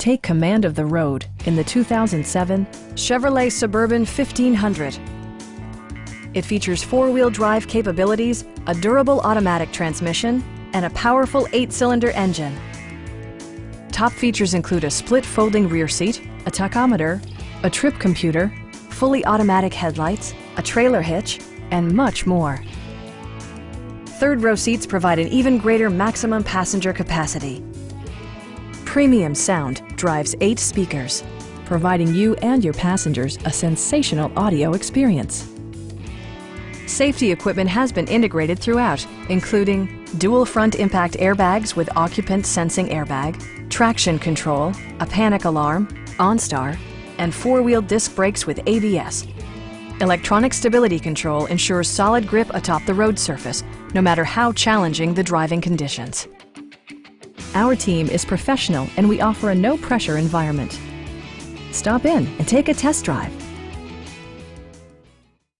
Take command of the road in the 2007 Chevrolet Suburban 1500. It features four-wheel drive capabilities, a durable automatic transmission, and a powerful 8-cylinder engine. Top features include a split folding rear seat, a tachometer, a trip computer, fully automatic headlights, a trailer hitch, and much more. Third row seats provide an even greater maximum passenger capacity. Premium sound drives 8 speakers, providing you and your passengers a sensational audio experience. Safety equipment has been integrated throughout, including dual front impact airbags with occupant sensing airbag, traction control, a panic alarm, OnStar, and four-wheel disc brakes with ABS. Electronic stability control ensures solid grip atop the road surface, no matter how challenging the driving conditions. Our team is professional and we offer a no-pressure environment. Stop in and take a test drive.